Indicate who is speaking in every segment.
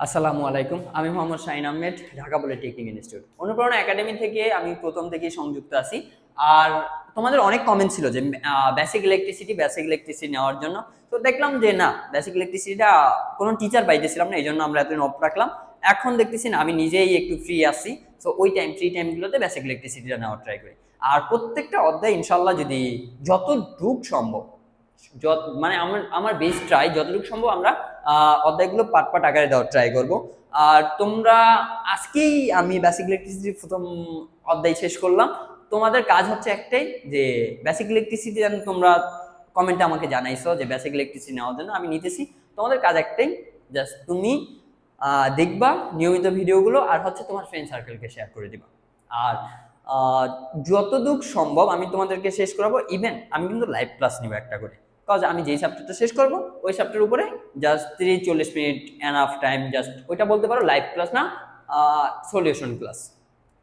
Speaker 1: আসসালামু আলাইকুম। আমি মোহাম্মদ শাহিন আহমেদ, ঢাকা পলিটেকনিক ইনস্টিটিউট অনুপ্রেরণা একাডেমি থেকে আমি প্রথম থেকেই সংযুক্ত আছি। আর তোমাদের অনেক কমেন্ট ছিল যে বেসিক ইলেকট্রিসিটি নেওয়ার জন্য। তো দেখলাম যে না, বেসিক ইলেকট্রিসিটিটা কোনো টিচার পাইতেছিলাম না, এই জন্য আমরা এতদিন অফ রাখলাম। এখন দেখতেছি না, আমি নিজেই একটু ফ্রি আছি, তো ওই ফ্রি টাইমগুলোতে বেসিক ইলেকট্রিসিটিটা নেওয়ার ট্রাই করি। আর প্রত্যেকটা অধ্যায় ইনশাল্লাহ যদি যতটুক সম্ভব, মানে আমার আমার বেস্ট ট্রাই যতটুকু সম্ভব আমরা অধ্যায়গুলো পার্ট পার্ট আকারে দেওয়ার ট্রাই করব। আর তোমরা আজকেই আমি বেসিক ইলেকট্রিসিটি প্রথম অধ্যায় শেষ করলাম। তোমাদের কাজ হচ্ছে একটাই, যে বেসিক ইলেকট্রিসিটি যেন তোমরা কমেন্টে আমাকে জানাইছো যে বেসিক ইলেকট্রিসিটি নেওয়ার জন্য আমি নিতেছি। তোমাদের কাজ একটাই, জাস্ট তুমি দেখবা নিয়মিত ভিডিওগুলো, আর হচ্ছে তোমার ফ্রেন্ড সার্কেলকে শেয়ার করে দিবা। আর যতদূর সম্ভব আমি তোমাদেরকে শেষ করাবো। ইভেন আমি কিন্তু লাইভ ক্লাস নিব একটা করে, কজ আমি যেই চ্যাপ্টারটা শেষ করবো ওই চ্যাপ্টারের উপরে just 30-40 minute enough time, just ওইটা বলতে পারো লাইভ ক্লাস না, সলিউশন ক্লাস।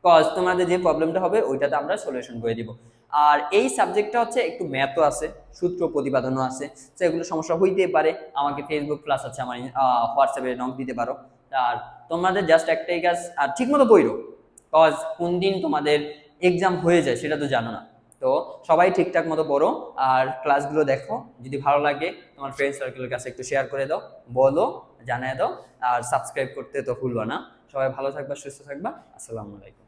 Speaker 1: কজ তোমাদের যে প্রবলেমটা হবে ওইটাতে আমরা সলিউশন করে দিব। আর এই সাবজেক্টটা হচ্ছে একটু ম্যাথও আছে, সূত্র প্রতিপাদনও আছে, তো এগুলো সমস্যা হইতে পারে। আমাকে ফেসবুক ক্লাস আছে, আমার হোয়াটসঅ্যাপে নক দিতে পারো। আর তোমাদের জাস্ট একটাই কাজ, আর ঠিক মতো পড়ো, কজ কোন দিন তোমাদের এক্সাম হয়ে যায় সেটা তো জানো না। তো সবাই ঠিকঠাক মতো পড়ো আর ক্লাসগুলো দেখো। যদি ভালো লাগে তোমার ফ্রেন্ড সার্কেলের কাছে একটু শেয়ার করে দাও, বলো, জানিয়ে দাও। আর সাবস্ক্রাইব করতে তো ভুলবা না। সবাই ভালো থাকবা, সুস্থ থাকবা। আসসালামু আলাইকুম।